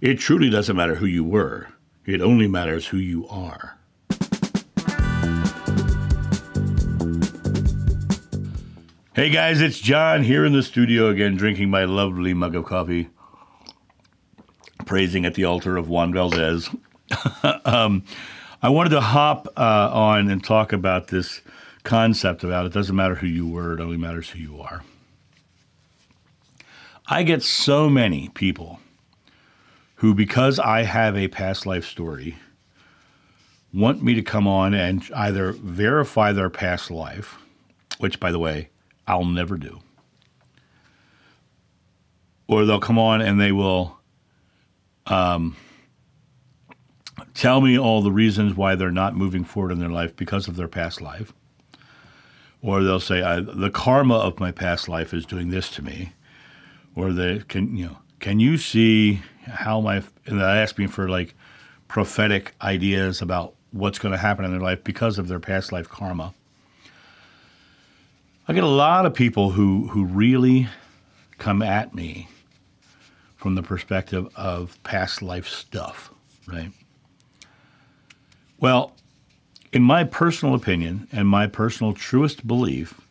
It truly doesn't matter who you were. It only matters who you are. Hey guys, it's John here in the studio again, drinking my lovely mug of coffee, praising at the altar of Juan Valdez. I wanted to hop on and talk about this concept about it doesn't matter who you were, it only matters who you are. I get so many people who, because I have a past life story, want me to come on and either verify their past life, which, by the way, I'll never do, or they'll come on and they will tell me all the reasons why they're not moving forward in their life because of their past life. Or they'll say, the karma of my past life is doing this to me. Or they can you see how and they ask me for like prophetic ideas about what's going to happen in their life because of their past life karma. I get a lot of people who really come at me from the perspective of past life stuff, right? Well, in my personal opinion and my personal truest belief,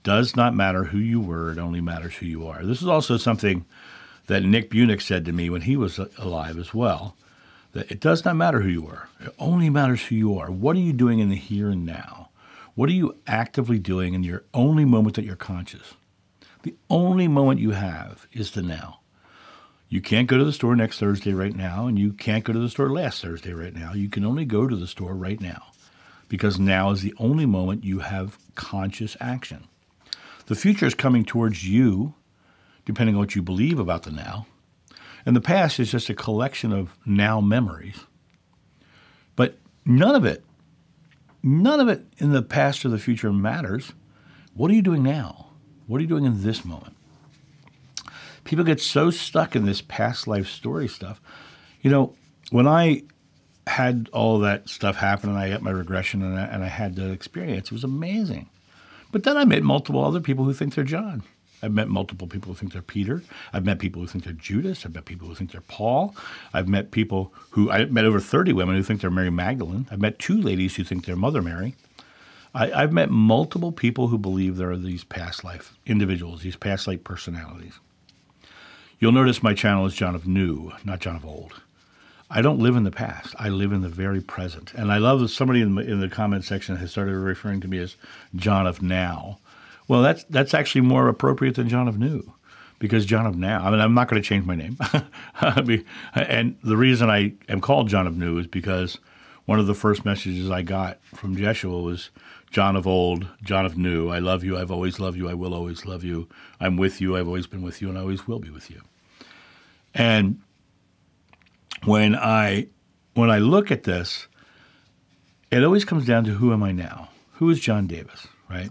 does not matter who you were, it only matters who you are. This is also something that Nick Bunick said to me when he was alive as well, that it does not matter who you were, it only matters who you are. What are you doing in the here and now? What are you actively doing in your only moment that you're conscious? The only moment you have is the now. You can't go to the store next Thursday right now, and you can't go to the store last Thursday right now. You can only go to the store right now, because now is the only moment you have conscious action. The future is coming towards you, depending on what you believe about the now. And the past is just a collection of now memories. But none of it in the past or the future matters. What are you doing now? What are you doing in this moment? People get so stuck in this past life story stuff. You know, when I had all that stuff happen and I got my regression and I had that experience, it was amazing. But then I met multiple other people who think they're John. I've met multiple people who think they're Peter. I've met people who think they're Judas. I've met people who think they're Paul. I've met over 30 women who think they're Mary Magdalene. I've met 2 ladies who think they're Mother Mary. I've met multiple people who believe there are these past life individuals, these past life personalities. You'll notice my channel is John of New, not John of Old. I don't live in the past. I live in the very present. And I love that somebody in the comment section has started referring to me as John of Now. Well, that's actually more appropriate than John of New, because John of Now, I mean, I'm not going to change my name. And the reason I am called John of New is because one of the first messages I got from Jeshua was, John of Old, John of New, I love you, I've always loved you, I will always love you, I'm with you, I've always been with you, and I always will be with you. And when I look at this, it always comes down to who am I now? Who is John Davis, right?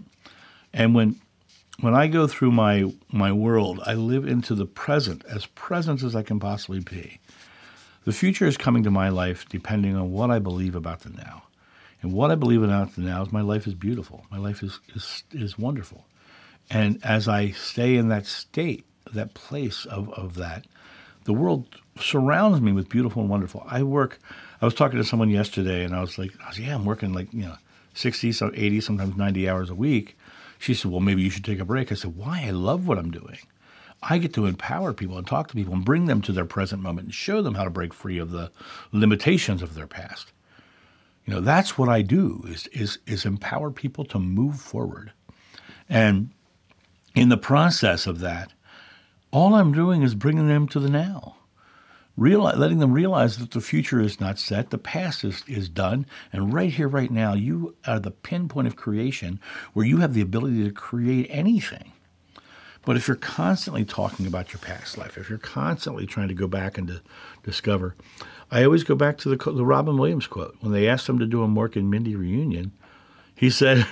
And when I go through my world, I live into the present as I can possibly be. The future is coming to my life depending on what I believe about the now. And what I believe about the now is my life is beautiful. My life is wonderful. And as I stay in that state, that place of that, the world surrounds me with beautiful and wonderful. I was talking to someone yesterday, and I was like, yeah, I'm working 60, 80, sometimes 90 hours a week. She said, well, maybe you should take a break. I said, why? I love what I'm doing. I get to empower people and talk to people and bring them to their present moment and show them how to break free of the limitations of their past. That's what I do, is empower people to move forward. And in the process of that, all I'm doing is bringing them to the now. Letting them realize that the future is not set, the past is done, and right here, right now, you are the pinpoint of creation where you have the ability to create anything. But if you're constantly talking about your past life, if you're constantly trying to go back and to discover, I always go back to the Robin Williams quote. When they asked him to do a Mork and Mindy reunion, he said,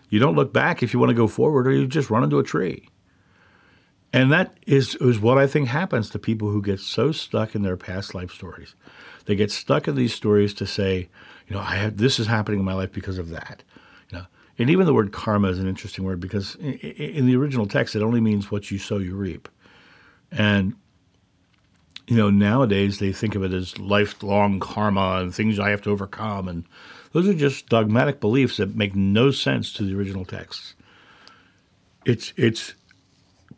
you don't look back if you want to go forward, or you just run into a tree. And that is what I think happens to people who get so stuck in their past life stories. They get stuck in these stories to say, this is happening in my life because of that. And even the word karma is an interesting word, because in the original text, it only means what you sow, you reap. And Nowadays they think of it as lifelong karma and things I have to overcome. And those are just dogmatic beliefs that make no sense to the original texts. It's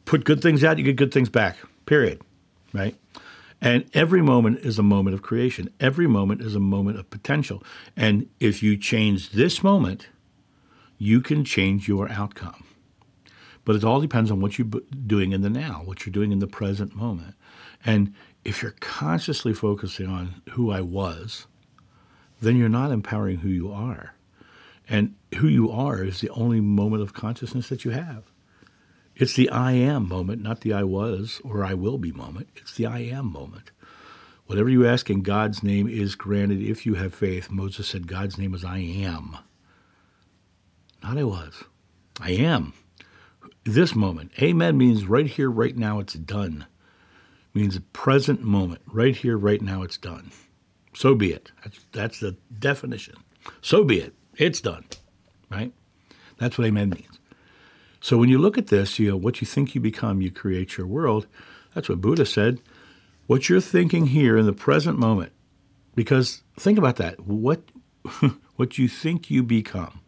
put good things out, you get good things back, period, right? And every moment is a moment of creation. Every moment is a moment of potential. And if you change this moment, you can change your outcome. But it all depends on what you're doing in the now, what you're doing in the present moment. And if you're consciously focusing on who I was, then you're not empowering who you are. And who you are is the only moment of consciousness that you have. It's the I am moment, not the I was or I will be moment. It's the I am moment. Whatever you ask in God's name is granted if you have faith. Moses said God's name is I am. Not I was. I am. This moment. Amen means right here, right now, it's done. Means present moment. Right here, right now, it's done. So be it. That's the definition. So be it. It's done. Right? That's what amen means. So when you look at this, what you think you become, you create your world. That's what Buddha said. What you're thinking here in the present moment, because think about that. What you think you become,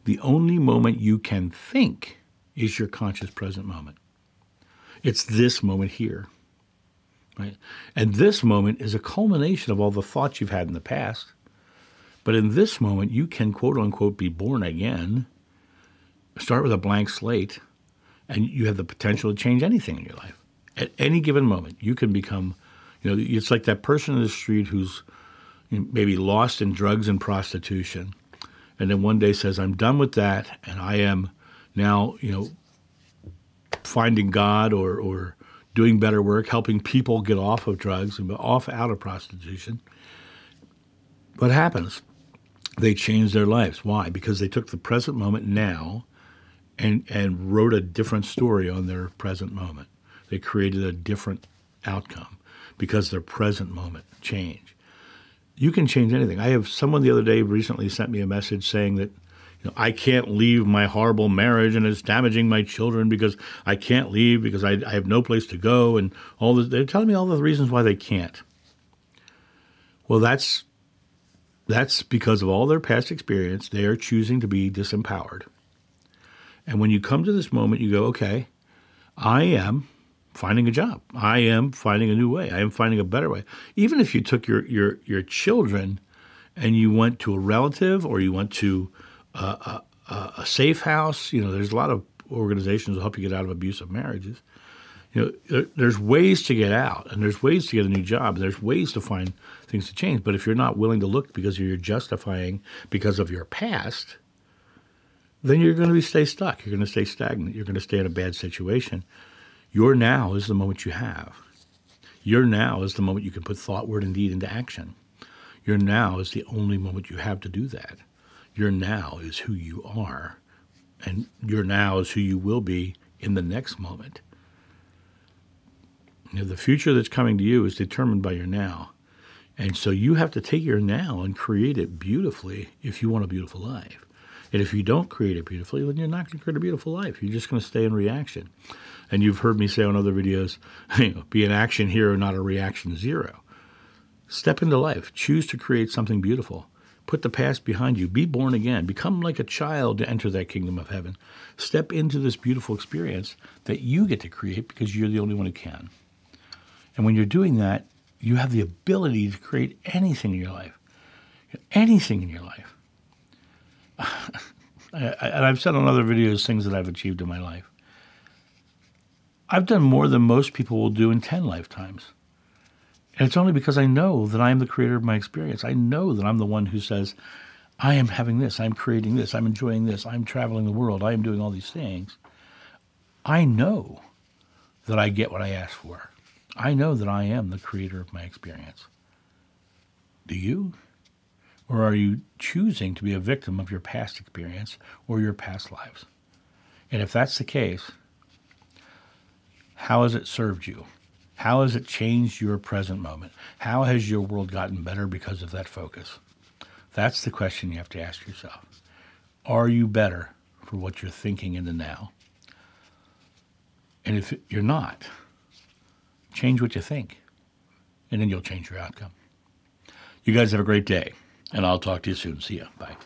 the only moment you can think is your conscious present moment. It's this moment here, right? And this moment is a culmination of all the thoughts you've had in the past. But in this moment, you can, quote unquote, be born again. Start with a blank slate, and you have the potential to change anything in your life. At any given moment, you can become, it's like that person in the street who's maybe lost in drugs and prostitution, and then one day says, I'm done with that, and I am now, finding God or doing better work, helping people get off of drugs and out of prostitution. What happens? They change their lives. Why? Because they took the present moment now and wrote a different story on their present moment. They created a different outcome because their present moment changed. You can change anything. I have someone the other day recently sent me a message saying that I can't leave my horrible marriage and it's damaging my children because I can't leave because I have no place to go and all this. They're telling me all the reasons why they can't. Well, that's because of all their past experience. They are choosing to be disempowered. And when you come to this moment, you go, okay, I am finding a job. I am finding a new way. I am finding a better way. Even if you took your children and you went to a relative or you went to a safe house, there's a lot of organizations that help you get out of abusive marriages. There's ways to get out, and there's ways to get a new job, and there's ways to find things to change. But if you're not willing to look because you're justifying because of your past, then you're going to stay stuck. You're going to stay stagnant. You're going to stay in a bad situation. Your now is the moment you have. Your now is the moment you can put thought, word, and deed into action. Your now is the only moment you have to do that. Your now is who you are, and your now is who you will be in the next moment. The future that's coming to you is determined by your now. And so you have to take your now and create it beautifully if you want a beautiful life. And if you don't create it beautifully, then you're not going to create a beautiful life. You're just going to stay in reaction. And you've heard me say on other videos, be an action hero, not a reaction zero. Step into life. Choose to create something beautiful. Put the past behind you. Be born again. Become like a child to enter that kingdom of heaven. Step into this beautiful experience that you get to create because you're the only one who can. And when you're doing that, you have the ability to create anything in your life. Anything in your life. And I've said on other videos things that I've achieved in my life. I've done more than most people will do in 10 lifetimes. And it's only because I know that I am the creator of my experience. I know that I'm the one who says, I am having this, I'm creating this, I'm enjoying this, I'm traveling the world, I am doing all these things. I know that I get what I ask for. I know that I am the creator of my experience. Do you? Or are you choosing to be a victim of your past experience or your past lives? And if that's the case, how has it served you? How has it changed your present moment? How has your world gotten better because of that focus? That's the question you have to ask yourself. Are you better for what you're thinking in the now? And if you're not, change what you think. and then you'll change your outcome. You guys have a great day, and I'll talk to you soon. See ya. Bye.